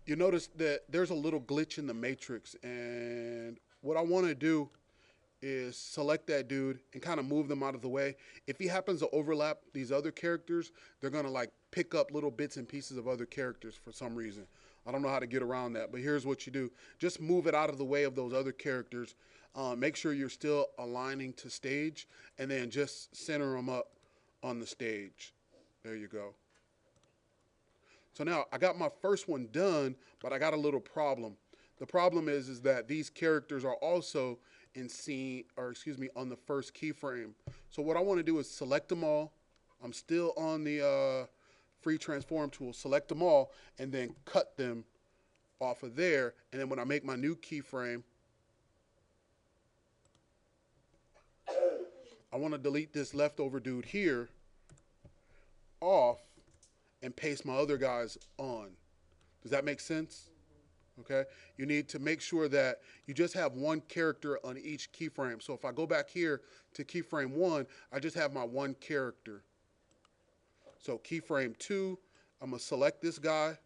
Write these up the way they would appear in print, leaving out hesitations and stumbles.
you notice that there's a little glitch in the matrix, and what I want to do is select that dude and kind of move them out of the way. If he happens to overlap these other characters, they're gonna like pick up little bits and pieces of other characters for some reason. I don't know how to get around that, but here's what you do: just move it out of the way of those other characters. Make sure you're still aligning to stage, and then just center them up on the stage. There you go. So now I got my first one done, but I got a little problem. The problem is that these characters are also in scene, or excuse me, on the first keyframe. So what I want to do is select them all. I'm still on the free transform tool. Select them all, and then cut them off of there. And then when I make my new keyframe, I want to delete this leftover dude here off and paste my other guys on. Does that make sense? Okay. You need to make sure that you just have one character on each keyframe. So if I go back here to keyframe 1, I just have my one character. So keyframe 2, I'm going to select this guy,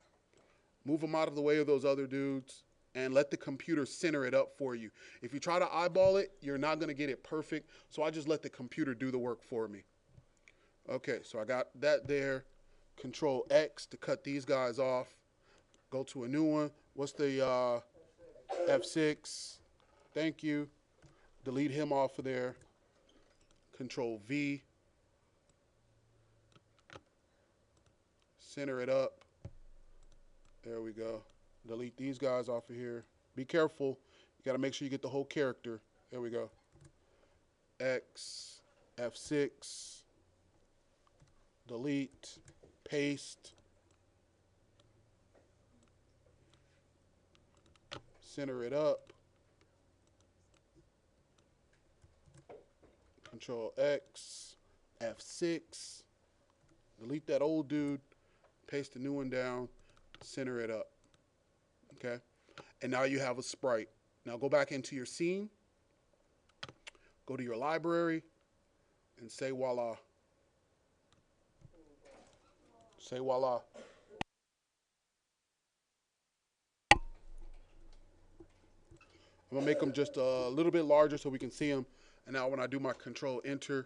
move him out of the way of those other dudes, and let the computer center it up for you. If you try to eyeball it, you're not going to get it perfect. So I just let the computer do the work for me. Okay, so I got that there. Control X to cut these guys off. Go to a new one. What's the F6? Thank you. Delete him off of there. Control V. Center it up. There we go. Delete these guys off of here. Be careful. You got to make sure you get the whole character. There we go. X, F6, delete, paste, center it up, Control X, F6, delete that old dude, paste the new one down, center it up. Okay? And now you have a sprite. Now go back into your scene, go to your library, and say voila. Say voila. I'm gonna make them just a little bit larger so we can see them. And now when I do my control enter,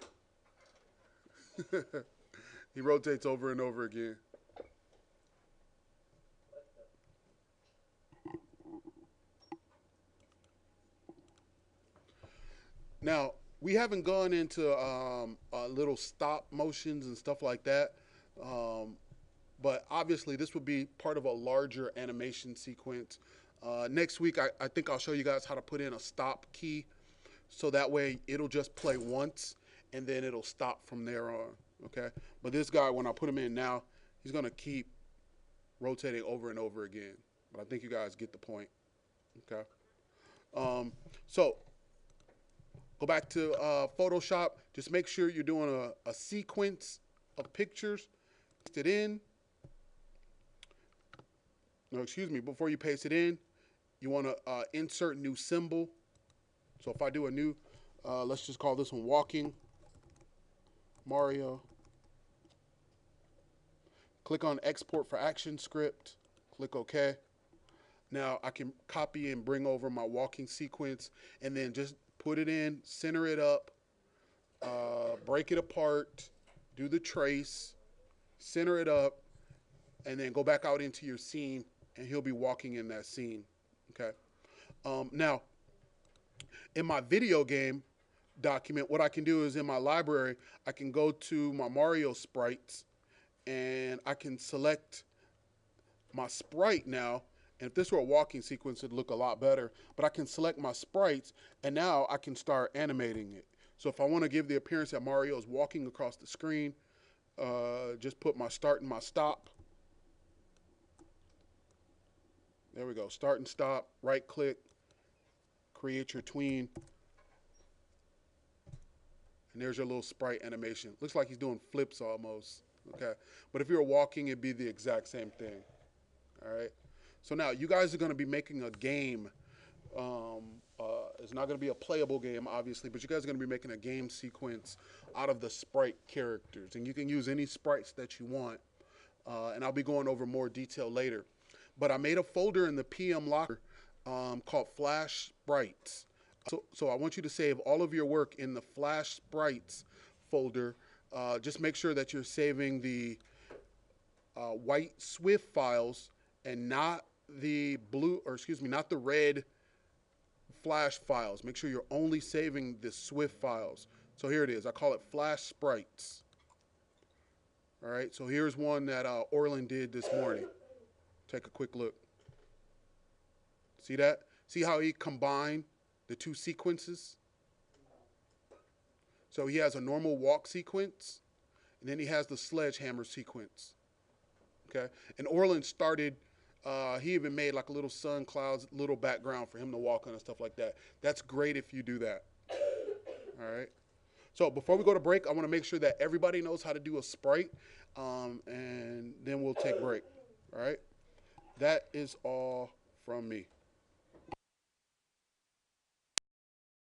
he rotates over and over again. Now, we haven't gone into little stop motions and stuff like that. But obviously, this would be part of a larger animation sequence. Next week, I think I'll show you guys how to put in a stop key. So that way, it'll just play once, and then it'll stop from there on. Okay? But this guy, when I put him in now, he's going to keep rotating over and over again. But I think you guys get the point. Okay? So go back to Photoshop. Just make sure you're doing a sequence of pictures. Paste it in. No, excuse me. Before you paste it in, you want to insert new symbol. So if I do a new, let's just call this one walking. Mario. Click on export for action script. Click OK. Now I can copy and bring over my walking sequence and then just put it in, center it up, break it apart, do the trace, center it up, and then go back out into your scene, and he'll be walking in that scene. Okay. Now, in my video game document, what I can do is in my library, I can go to my Mario sprites, and I can select my sprite now. And if this were a walking sequence, it'd look a lot better. But I can select my sprites, and now I can start animating it. So if I want to give the appearance that Mario is walking across the screen, just put my start and my stop. There we go. Start and stop. Right click. Create your tween. And there's your little sprite animation. Looks like he's doing flips almost. Okay. But if you're walking, it'd be the exact same thing. All right. So now you guys are going to be making a game. It's not going to be a playable game, obviously, but you guys are going to be making a game sequence out of the sprite characters. And you can use any sprites that you want. And I'll be going over more detail later. But I made a folder in the PM locker called Flash Sprites. So I want you to save all of your work in the Flash Sprites folder. Just make sure that you're saving the white Swift files and not the blue, or excuse me, not the red Flash files. Make sure you're only saving the Swift files. So here it is. I call it Flash Sprites. All right, so here's one that Orland did this morning. Take a quick look. See that? See how he combined the two sequences? So he has a normal walk sequence, and then he has the sledgehammer sequence. Okay, and Orland started, he even made like a little sun clouds, little background for him to walk on and stuff like that. That's great if you do that. All right. So before we go to break, I want to make sure that everybody knows how to do a sprite, and then we'll take break. All right. That is all from me.